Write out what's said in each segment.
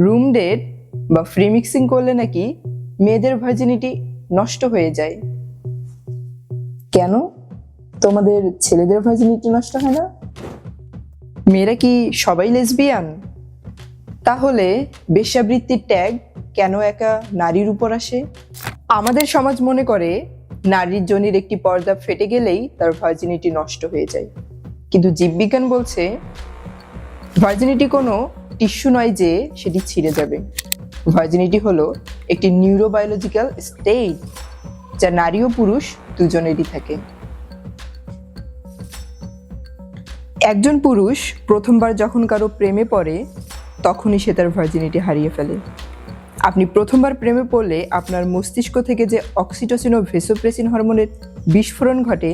Room date বা free mixing করলে নাকি মেয়েদের ভার্জিনিটি নষ্ট হয়ে যায়। কেন তোমাদের ছেলেদের ভার্জিনিটি নষ্ট হয় না? মেয়েরা কি সবাই লেসবিয়ান? তাহলে বেশ্যাবৃত্তির ট্যাগ কেন একা নারীর উপর আসে? আমাদের সমাজ মনে করে নারীর যোনির একটি পর্দা ফেটে গেলেই তার ভার্জিনিটি নষ্ট হয়ে যায়, কিন্তু জীববিজ্ঞান বলছে ভার্জিনিটি কোনো টিস্যু নয় যে সেটি ছিঁড়ে যাবে। ভার্জিনিটি হলো একটি নিউরোবায়োলজিক্যাল স্টেট, যা নারী ও পুরুষ দুজনেরই থাকে। একজন পুরুষ প্রথমবার যখন কারো প্রেমে পড়ে তখনই সে তার ভার্জিনিটি হারিয়ে ফেলে। আপনি প্রথমবার প্রেমে পড়লে আপনার মস্তিষ্ক থেকে যে অক্সিটোসিন ও ভেসোপ্রেসিন হরমোনের বিস্ফোরণ ঘটে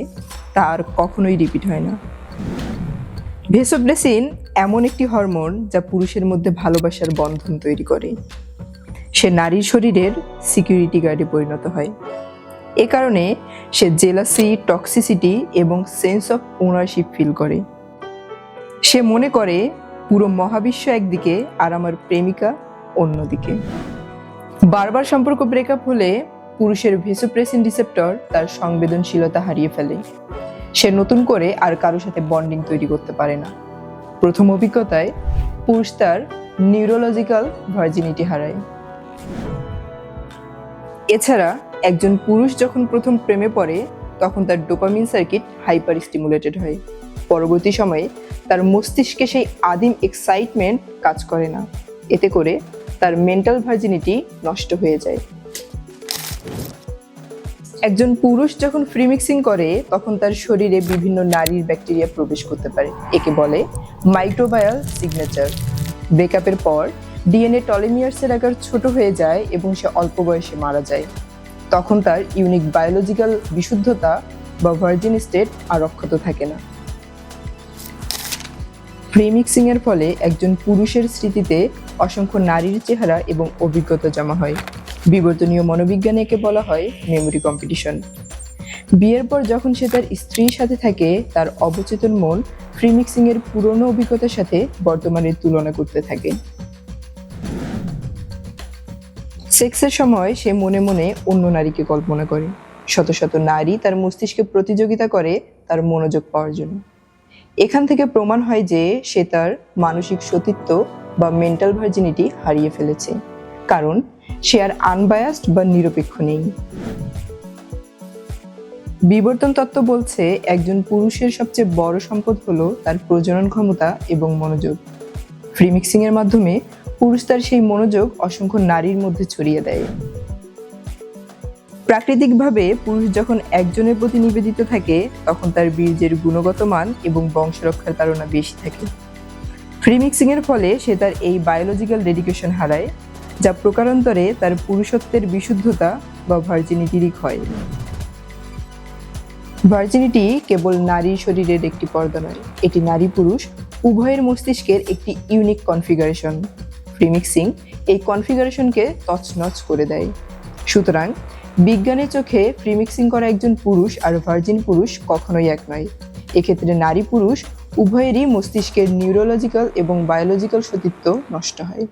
তা আর কখনোই রিপিট হয় না। ভেসোপ্রেসিন এমন একটি হরমোন যা পুরুষের মধ্যে ভালোবাসার বন্ধন তৈরি করে। সে নারীর শরীরের সিকিউরিটি গার্ডে পরিণত হয়। এ কারণে সে জেলাসি, টক্সিসিটি এবং সেন্স অফ ওনারশিপ ফিল করে। সে মনে করে পুরো মহাবিশ্ব একদিকে আর আমার প্রেমিকা অন্যদিকে। বারবার সম্পর্ক ব্রেকআপ হলে পুরুষের ভেসোপ্রেসিন রিসেপ্টর তার সংবেদনশীলতা হারিয়ে ফেলে। সে নতুন করে আর কারো সাথে বন্ডিং তৈরি করতে পারে না। প্রথম অভিজ্ঞতায় পুরুষ তার নিউরোলজিক্যাল ভার্জিনিটি হারায়। এছাড়া একজন পুরুষ যখন প্রথম প্রেমে পড়ে তখন তার ডোপামিন সার্কিট হাইপার স্টিমুলেটেড হয়। পরবর্তী সময়ে তার মস্তিষ্কে সেই আদিম এক্সাইটমেন্ট কাজ করে না। এতে করে তার মেন্টাল ভার্জিনিটি নষ্ট হয়ে যায়। একজন পুরুষ যখন ফ্রি মিক্সিং করে তখন তার শরীরে বিভিন্ন নারীর ব্যাকটেরিয়া প্রবেশ করতে পারে। একে বলে মাইক্রোবায়াল সিগনেচার। ব্রেকআপের পর ডিএনএ টলেমিয়ার্সের আকার ছোট হয়ে যায় এবং সে অল্প বয়সে মারা যায়। তখন তার ইউনিক বায়োলজিক্যাল বিশুদ্ধতা বা ভার্জিন স্টেট আর অক্ষত থাকে না। ফ্রি মিক্সিং এর ফলে একজন পুরুষের স্মৃতিতে অসংখ্য নারীর চেহারা এবং অভিজ্ঞতা জমা হয়। বিবর্তনীয় মনোবিজ্ঞানে একে বলা হয় মেমোরি কম্পিটিশন। বিয়ের পর যখন সে তার স্ত্রীর সাথে থাকে তার অবচেতন মন ফ্রি মিক্সিং এর পুরনো অভিজ্ঞতার সাথে বর্তমানের তুলনা করতে থাকে। সেক্সের সময় সে মনে মনে অন্য নারীকে কল্পনা করে। শত শত নারী তার মস্তিষ্কে প্রতিযোগিতা করে তার মনোযোগ পাওয়ার জন্য। এখান থেকে প্রমাণ হয় যে সে তার মানসিক সতীত্ব বা মেন্টাল ভার্জিনিটি হারিয়ে ফেলেছে, কারণ সে আর আনবায়াসড বা নিরপেক্ষ নেই। বিবর্তন তত্ত্ব বলছে একজন পুরুষের সবচেয়ে বড় সম্পদ হলো তার প্রজনন ক্ষমতা এবং মনোযোগ। ফ্রি মিক্সিং এর মাধ্যমে পুরুষ তার সেই মনোযোগ অসংখ্য নারীর মধ্যে ছড়িয়ে দেয়। প্রাকৃতিকভাবে পুরুষ যখন একজনের প্রতি নিবেদিত থাকে তখন তার বীর্যের গুণগত মান এবং বংশরক্ষার তাড়না বেশি থাকে। ফ্রি মিক্সিং এর ফলে সে তার এই বায়োলজিক্যাল ডেডিকেশন হারায়, যা প্রকারান্তরে তার পুরুষত্বের বিশুদ্ধতা বা ভার্জিনিটিরই ক্ষয়। ভার্জিনিটি কেবল নারীর শরীরের একটি পর্দা নয়, এটি নারী পুরুষ উভয়ের মস্তিষ্কের একটি ইউনিক কনফিগারেশন। ফ্রি মিক্সিং এই কনফিগারেশনকে তছনছ করে দেয়। সুতরাং বিজ্ঞানের চোখে ফ্রি মিক্সিং করা একজন পুরুষ আর ভার্জিন পুরুষ কখনোই এক নয়। এক্ষেত্রে নারী পুরুষ উভয়েরই মস্তিষ্কের নিউরোলজিক্যাল এবং বায়োলজিক্যাল সতীত্ব নষ্ট হয়।